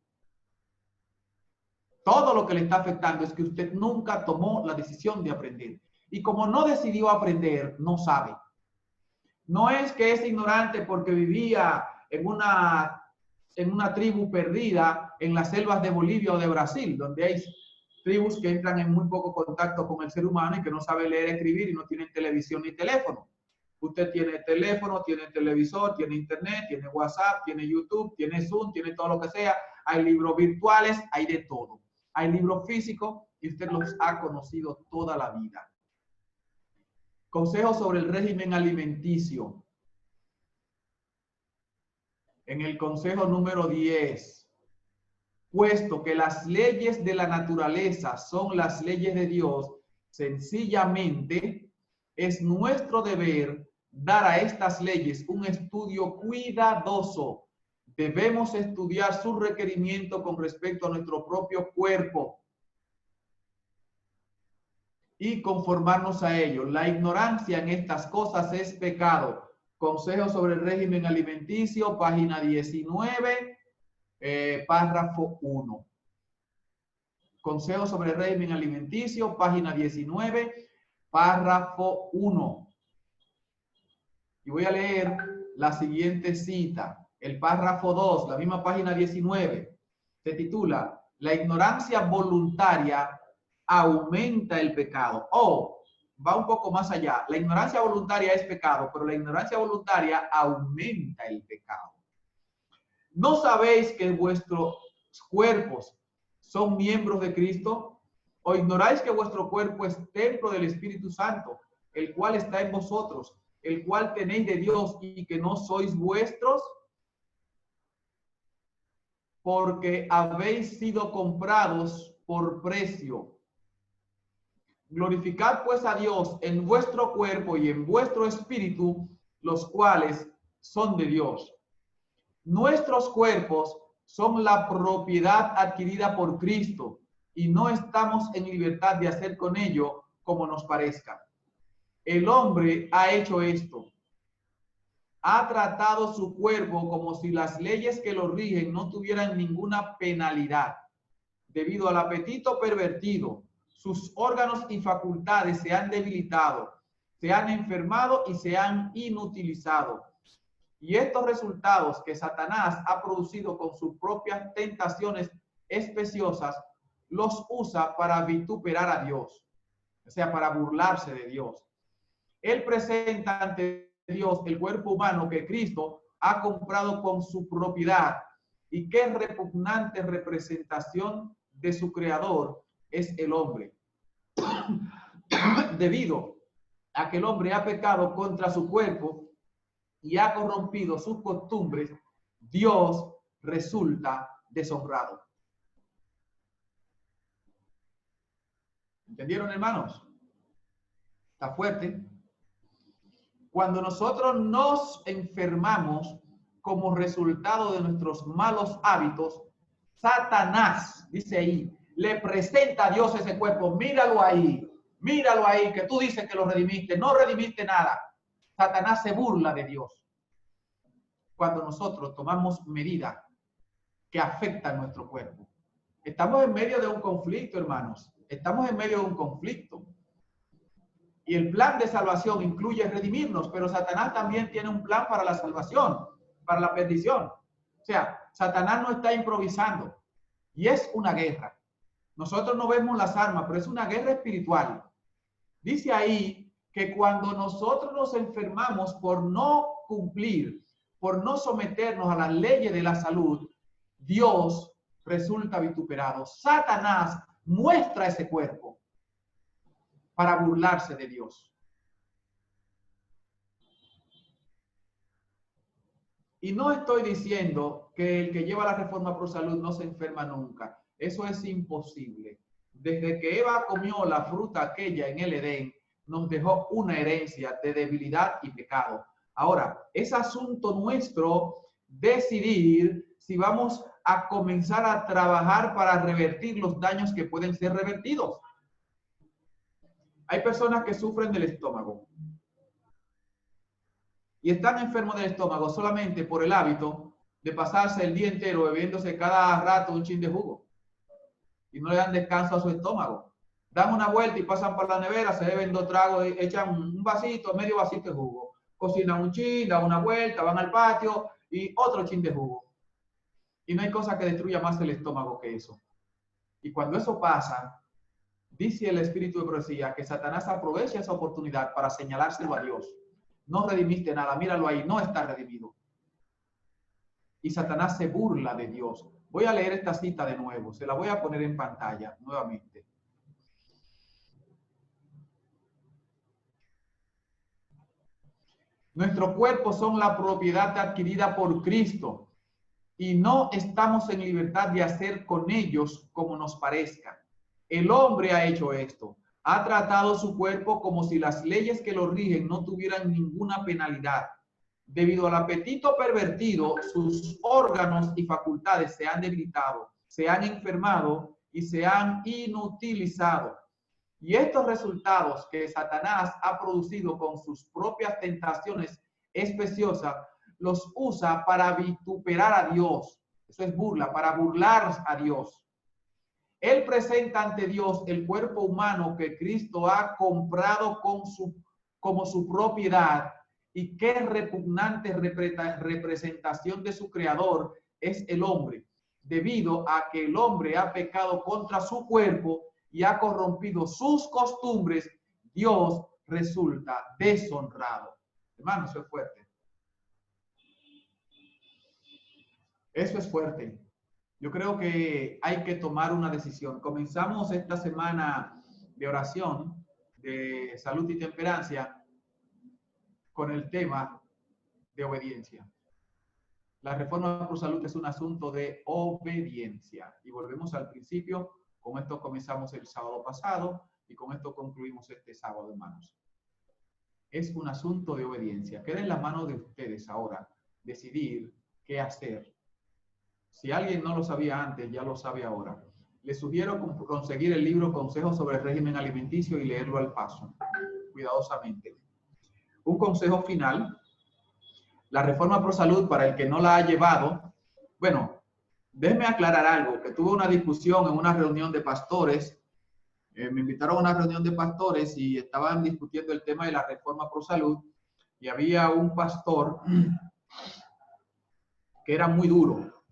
Todo lo que le está afectando es que usted nunca tomó la decisión de aprender. Y como no decidió aprender, no sabe. No es que es ignorante porque vivía en una tribu perdida en las selvas de Bolivia o de Brasil, donde hay tribus que entran en muy poco contacto con el ser humano y que no sabe leer, escribir y no tienen televisión ni teléfono. Usted tiene teléfono, tiene televisor, tiene internet, tiene WhatsApp, tiene YouTube, tiene Zoom, tiene todo lo que sea. Hay libros virtuales, hay de todo. Hay libros físicos y usted los ha conocido toda la vida. Consejos sobre el régimen alimenticio. En el consejo número 10, puesto que las leyes de la naturaleza son las leyes de Dios, sencillamente es nuestro deber dar a estas leyes un estudio cuidadoso. Debemos estudiar su requerimiento con respecto a nuestro propio cuerpo y conformarnos a ello. La ignorancia en estas cosas es pecado. Consejo sobre el régimen alimenticio, página 19, párrafo 1. Consejo sobre el régimen alimenticio, página 19, párrafo 1. Y voy a leer la siguiente cita. El párrafo 2, la misma página 19, se titula La ignorancia voluntaria aumenta el pecado. Va un poco más allá. La ignorancia voluntaria es pecado, pero la ignorancia voluntaria aumenta el pecado. ¿No sabéis que vuestros cuerpos son miembros de Cristo? ¿O ignoráis que vuestro cuerpo es templo del Espíritu Santo, el cual está en vosotros, el cual tenéis de Dios y que no sois vuestros? Porque habéis sido comprados por precio. Glorificad pues a Dios en vuestro cuerpo y en vuestro espíritu, los cuales son de Dios. Nuestros cuerpos son la propiedad adquirida por Cristo y no estamos en libertad de hacer con ello como nos parezca. El hombre ha hecho esto. Ha tratado su cuerpo como si las leyes que lo rigen no tuvieran ninguna penalidad. Debido al apetito pervertido, sus órganos y facultades se han debilitado, se han enfermado y se han inutilizado. Y estos resultados que Satanás ha producido con sus propias tentaciones especiosas, los usa para vituperar a Dios, o sea, para burlarse de Dios. Él presenta ante Dios el cuerpo humano que Cristo ha comprado con su propiedad, y qué repugnante representación de su creador es el hombre. Debido a que el hombre ha pecado contra su cuerpo y ha corrompido sus costumbres, Dios resulta deshonrado. ¿Entendieron, hermanos? Está fuerte. Cuando nosotros nos enfermamos como resultado de nuestros malos hábitos, Satanás, dice ahí, le presenta a Dios ese cuerpo. Míralo ahí, que tú dices que lo redimiste. No redimiste nada. Satanás se burla de Dios cuando nosotros tomamos medidas que afectan nuestro cuerpo. Estamos en medio de un conflicto, hermanos. Estamos en medio de un conflicto. Y el plan de salvación incluye redimirnos, pero Satanás también tiene un plan para la salvación, para la perdición. O sea, Satanás no está improvisando. Y es una guerra. Nosotros no vemos las armas, pero es una guerra espiritual. Dice ahí que cuando nosotros nos enfermamos por no cumplir, por no someternos a las leyes de la salud, Dios resulta vituperado. Satanás muestra ese cuerpo para burlarse de Dios. Y no estoy diciendo que el que lleva la reforma pro salud no se enferma nunca. Eso es imposible. Desde que Eva comió la fruta aquella en el Edén, nos dejó una herencia de debilidad y pecado. Ahora, es asunto nuestro decidir si vamos a comenzar a trabajar para revertir los daños que pueden ser revertidos. Hay personas que sufren del estómago y están enfermos del estómago solamente por el hábito de pasarse el día entero bebiéndose cada rato un chin de jugo y no le dan descanso a su estómago. Dan una vuelta y pasan por la nevera, se beben 2 tragos, echan un vasito, medio vasito de jugo. Cocinan un chin, dan una vuelta, van al patio y otro chin de jugo. Y no hay cosa que destruya más el estómago que eso. Y cuando eso pasa, dice el espíritu de profecía que Satanás aprovecha esa oportunidad para señalárselo a Dios. No redimiste nada, míralo ahí, no está redimido. Y Satanás se burla de Dios. Voy a leer esta cita de nuevo, se la voy a poner en pantalla nuevamente. Nuestros cuerpos son la propiedad adquirida por Cristo y no estamos en libertad de hacer con ellos como nos parezca. El hombre ha hecho esto. Ha tratado su cuerpo como si las leyes que lo rigen no tuvieran ninguna penalidad. Debido al apetito pervertido, sus órganos y facultades se han debilitado, se han enfermado y se han inutilizado. Y estos resultados que Satanás ha producido con sus propias tentaciones especiosas, los usa para vituperar a Dios. Eso es burla, para burlar a Dios. Él presenta ante Dios el cuerpo humano que Cristo ha comprado como su propiedad, y qué repugnante representación de su creador es el hombre, debido a que el hombre ha pecado contra su cuerpo y ha corrompido sus costumbres. Dios resulta deshonrado. Hermano, eso es fuerte. Eso es fuerte. Yo creo que hay que tomar una decisión. Comenzamos esta semana de oración, de salud y temperancia, con el tema de obediencia. La reforma por salud es un asunto de obediencia. Y volvemos al principio. Con esto comenzamos el sábado pasado y con esto concluimos este sábado, hermanos. Es un asunto de obediencia. Queda en la mano de ustedes ahora decidir qué hacer. Si alguien no lo sabía antes, ya lo sabe ahora. Les sugiero conseguir el libro Consejos sobre el régimen alimenticio y leerlo al paso, cuidadosamente. Un consejo final. La reforma pro salud, para el que no la ha llevado, bueno, déjeme aclarar algo, que tuve una discusión en una reunión de pastores. Me invitaron a una reunión de pastores y estaban discutiendo el tema de la reforma pro salud, y había un pastor que era muy duro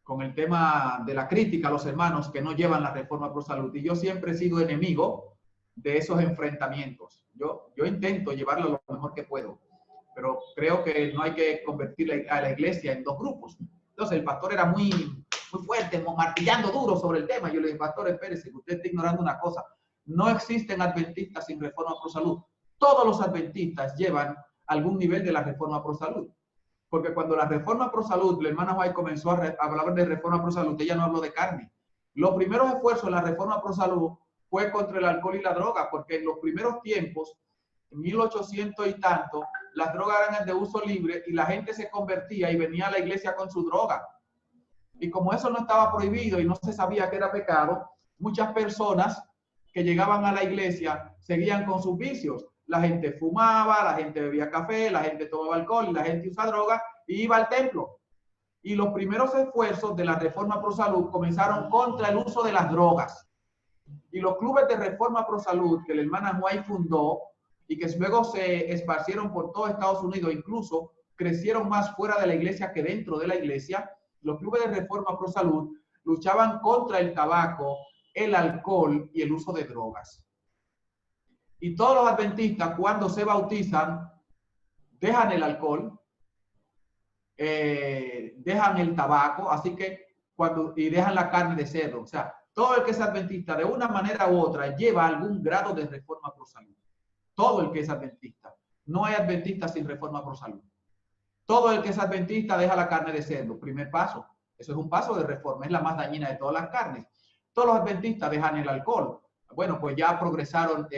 con el tema de la crítica a los hermanos que no llevan la reforma pro salud. Y yo siempre he sido enemigo de esos enfrentamientos. Yo intento llevarlo lo mejor que puedo, pero creo que no hay que convertir a la iglesia en dos grupos. Entonces el pastor era muy fuerte, martillando duro sobre el tema. Yo le dije, pastor, espérese, que usted está ignorando una cosa. No existen adventistas sin reforma pro salud. Todos los adventistas llevan algún nivel de la reforma pro salud. Porque cuando la reforma pro salud, la hermana White comenzó a hablar de reforma pro salud, ella no habló de carne. Los primeros esfuerzos de la reforma pro salud fue contra el alcohol y la droga, porque en los primeros tiempos, en 1800 y tanto, las drogas eran de uso libre y la gente se convertía y venía a la iglesia con su droga. Y como eso no estaba prohibido y no se sabía que era pecado, muchas personas que llegaban a la iglesia seguían con sus vicios. La gente fumaba, la gente bebía café, la gente tomaba alcohol y la gente usaba droga y iba al templo. Y los primeros esfuerzos de la reforma pro salud comenzaron contra el uso de las drogas. Y los clubes de reforma pro salud que la hermana White fundó y que luego se esparcieron por todo Estados Unidos, incluso crecieron más fuera de la iglesia que dentro de la iglesia, los clubes de reforma pro salud luchaban contra el tabaco, el alcohol y el uso de drogas. Y todos los adventistas, cuando se bautizan, dejan el alcohol, dejan el tabaco, así que y dejan la carne de cerdo. O sea, todo el que es adventista, de una manera u otra, lleva algún grado de reforma pro salud. Todo el que es adventista. No hay adventista sin reforma pro salud. Todo el que es adventista deja la carne de cerdo. Primer paso. Eso es un paso de reforma. Es la más dañina de todas las carnes. Todos los adventistas dejan el alcohol. Bueno, pues ya progresaron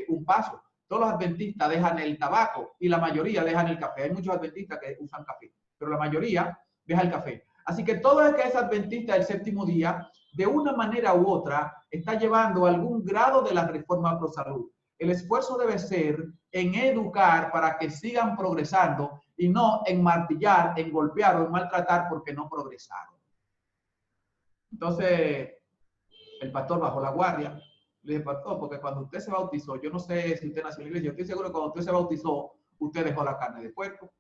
un paso. Todos los adventistas dejan el tabaco y la mayoría dejan el café. Hay muchos adventistas que usan café, pero la mayoría deja el café. Así que todo el que es adventista del séptimo día, de una manera u otra, está llevando algún grado de la reforma pro salud. El esfuerzo debe ser en educar para que sigan progresando y no en martillar, en golpear o en maltratar porque no progresaron. Entonces, el pastor bajó la guardia. Le dije, pastor, porque cuando usted se bautizó, yo no sé si usted nació en la iglesia, yo estoy seguro que cuando usted se bautizó, usted dejó la carne de puerco.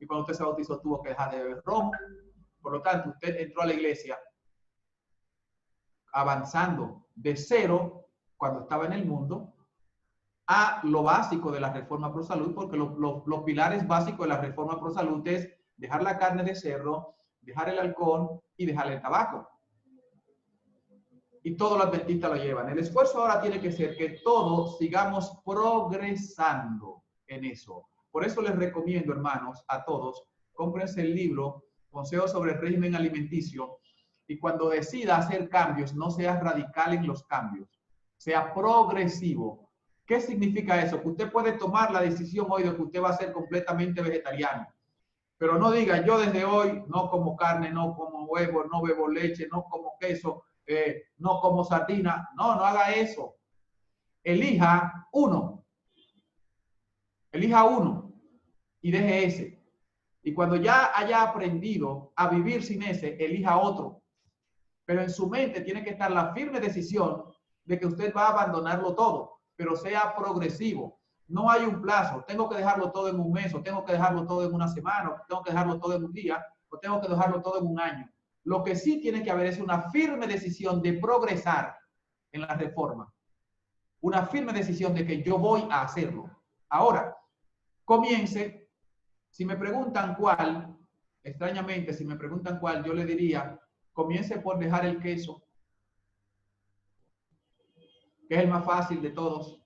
Y cuando usted se bautizó, tuvo que dejar de beber ron. Por lo tanto, usted entró a la iglesia avanzando de cero, cuando estaba en el mundo, a lo básico de la reforma pro salud, porque los pilares básicos de la reforma pro salud es dejar la carne de cerdo, dejar el alcohol y dejar el tabaco. Y todos los adventistas lo llevan. El esfuerzo ahora tiene que ser que todos sigamos progresando en eso. Por eso les recomiendo, hermanos, a todos, cómprense el libro Consejos sobre el régimen alimenticio, y cuando decida hacer cambios, no sea radical en los cambios, sea progresivo. ¿Qué significa eso? Que usted puede tomar la decisión hoy de que usted va a ser completamente vegetariano, pero no diga, yo desde hoy no como carne, no como huevo, no bebo leche, no como queso, no como sardina. No, no haga eso. Elija uno y deje ese. Y cuando ya haya aprendido a vivir sin ese, elija otro. Pero en su mente tiene que estar la firme decisión de que usted va a abandonarlo todo, pero sea progresivo. No hay un plazo. Tengo que dejarlo todo en un mes, o tengo que dejarlo todo en una semana, o tengo que dejarlo todo en un día, o tengo que dejarlo todo en un año. Lo que sí tiene que haber es una firme decisión de progresar en la reforma. Una firme decisión de que yo voy a hacerlo. Ahora, comience. Si me preguntan cuál, extrañamente, si me preguntan cuál, yo le diría, comience por dejar el queso, que es el más fácil de todos,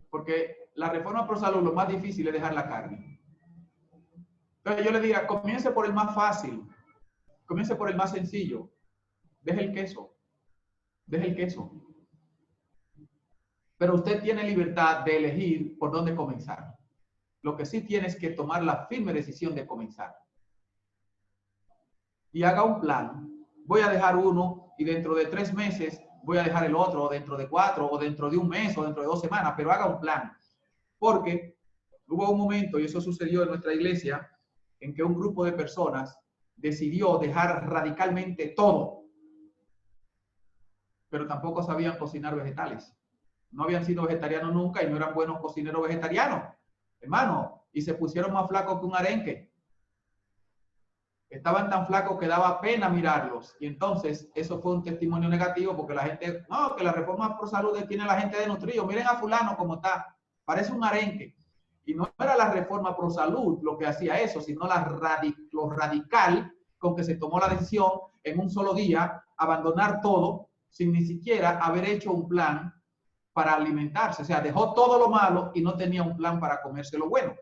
porque la reforma pro salud, lo más difícil es dejar la carne. Entonces yo le diría, comience por el más fácil, comience por el más sencillo, deje el queso, deje el queso. Pero usted tiene libertad de elegir por dónde comenzar. Lo que sí tiene es que tomar la firme decisión de comenzar. Y haga un plan. Voy a dejar uno y dentro de 3 meses voy a dejar el otro, o dentro de 4, o dentro de un mes, o dentro de 2 semanas, pero haga un plan. Porque hubo un momento, y eso sucedió en nuestra iglesia, en que un grupo de personas decidió dejar radicalmente todo, pero tampoco sabían cocinar vegetales. No habían sido vegetarianos nunca y no eran buenos cocineros vegetarianos, hermano, y se pusieron más flacos que un arenque. Estaban tan flacos que daba pena mirarlos. Y entonces eso fue un testimonio negativo porque la gente, no, que la reforma pro salud tiene a la gente desnutrido. Miren a fulano como está, parece un arenque. Y no era la reforma pro salud lo que hacía eso, sino lo radical con que se tomó la decisión en un solo día, abandonar todo sin ni siquiera haber hecho un plan para alimentarse. O sea, dejó todo lo malo y no tenía un plan para comerse lo bueno.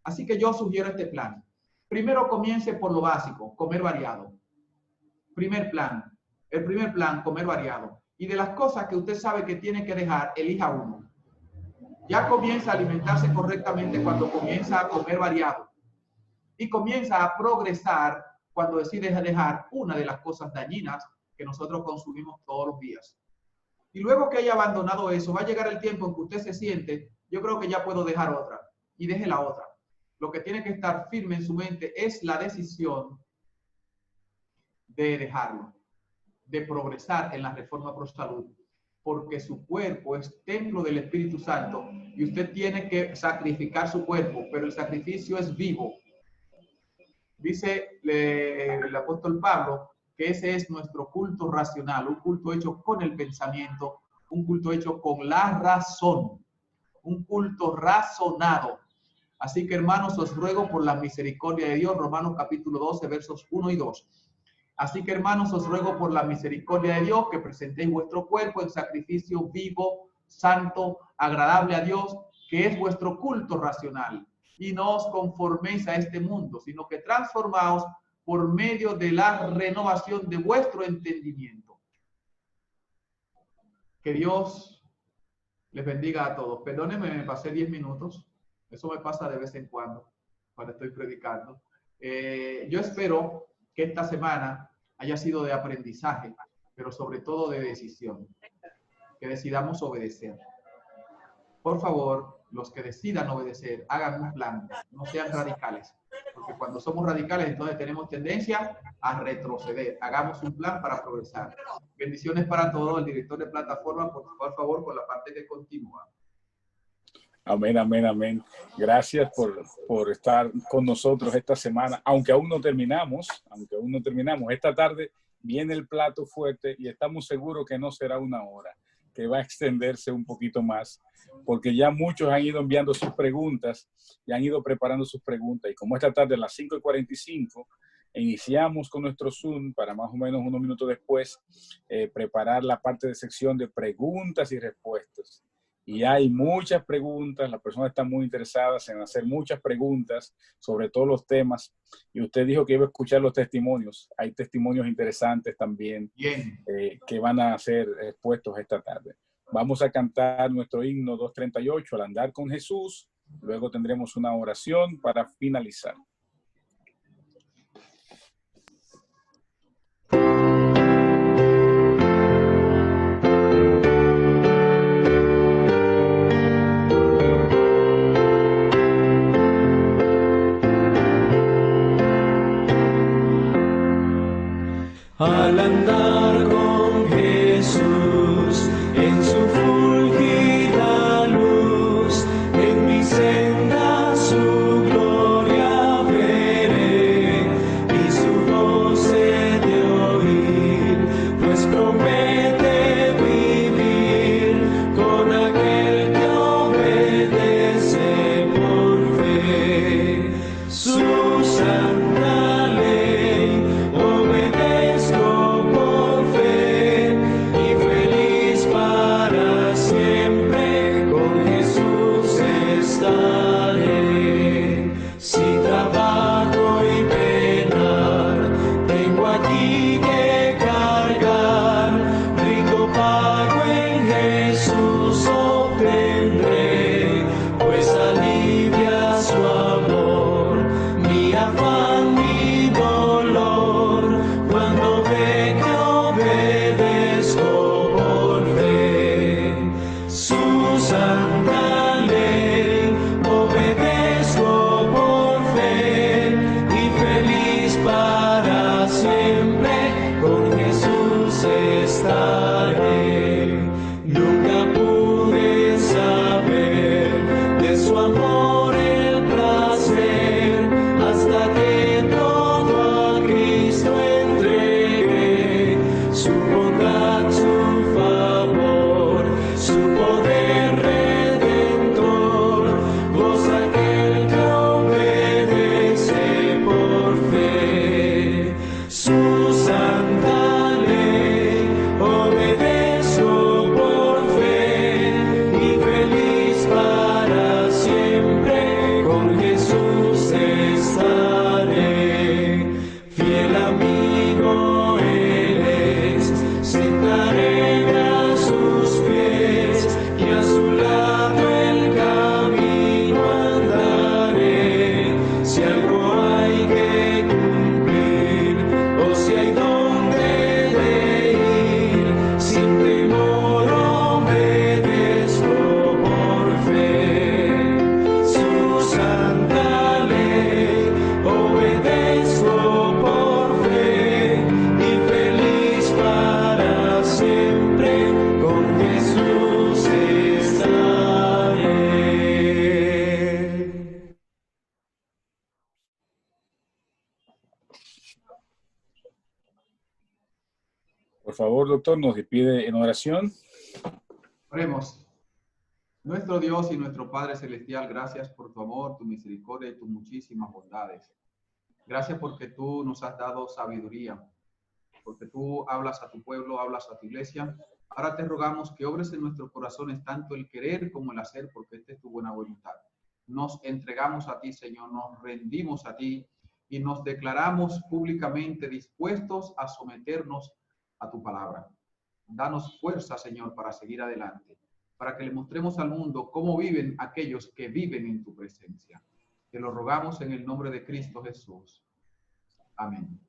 Así que yo sugiero este plan. Primero comience por lo básico, comer variado. Primer plan. El primer plan, comer variado. Y de las cosas que usted sabe que tiene que dejar, elija uno. Ya comienza a alimentarse correctamente cuando comienza a comer variado. Y comienza a progresar cuando decide dejar una de las cosas dañinas que nosotros consumimos todos los días. Y luego que haya abandonado eso, va a llegar el tiempo en que usted se siente, yo creo que ya puedo dejar otra. Y deje la otra. Lo que tiene que estar firme en su mente es la decisión de dejarlo, de progresar en la reforma pro salud, porque su cuerpo es templo del Espíritu Santo y usted tiene que sacrificar su cuerpo, pero el sacrificio es vivo. Dice el apóstol Pablo que ese es nuestro culto racional, un culto hecho con el pensamiento, un culto hecho con la razón, un culto razonado. Así que, hermanos, os ruego por la misericordia de Dios, Romanos capítulo 12, versos 1 y 2. Así que, hermanos, os ruego por la misericordia de Dios que presentéis vuestro cuerpo en sacrificio vivo, santo, agradable a Dios, que es vuestro culto racional. Y no os conforméis a este mundo, sino que transformaos por medio de la renovación de vuestro entendimiento. Que Dios les bendiga a todos. Perdónenme, me pasé 10 minutos. Eso me pasa de vez en cuando estoy predicando. Yo espero que esta semana haya sido de aprendizaje, pero sobre todo de decisión. Que decidamos obedecer. Por favor, los que decidan obedecer, hagan un plan, no sean radicales. Porque cuando somos radicales, entonces tenemos tendencia a retroceder. Hagamos un plan para progresar. Bendiciones para todos. El director de plataforma, por favor, con la parte que continúa. Amén, amén, amén. Gracias por estar con nosotros esta semana, aunque aún no terminamos. Esta tarde viene el plato fuerte y estamos seguros que no será una hora, que va a extenderse un poquito más, porque ya muchos han ido enviando sus preguntas y han ido preparando sus preguntas. Y como esta tarde a las 5:45 iniciamos con nuestro Zoom para más o menos unos minutos después preparar la parte de sección de preguntas y respuestas. Y hay muchas preguntas, las personas están muy interesadas en hacer muchas preguntas sobre todos los temas. Y usted dijo que iba a escuchar los testimonios. Hay testimonios interesantes también que van a ser expuestos esta tarde. Vamos a cantar nuestro himno 238, Al andar con Jesús. Luego tendremos una oración para finalizar. Al andar con Jesús en su fulgida luz, en mi senda su gloria favor, doctor, nos despide en oración. Oremos. Nuestro Dios y nuestro Padre Celestial, gracias por tu amor, tu misericordia y tus muchísimas bondades. Gracias porque tú nos has dado sabiduría, porque tú hablas a tu pueblo, hablas a tu iglesia. Ahora te rogamos que obres en nuestros corazones tanto el querer como el hacer, porque esta es tu buena voluntad. Nos entregamos a ti, Señor, nos rendimos a ti y nos declaramos públicamente dispuestos a someternos a tu palabra. Danos fuerza, Señor, para seguir adelante, para que le mostremos al mundo cómo viven aquellos que viven en tu presencia. Te lo rogamos en el nombre de Cristo Jesús. Amén.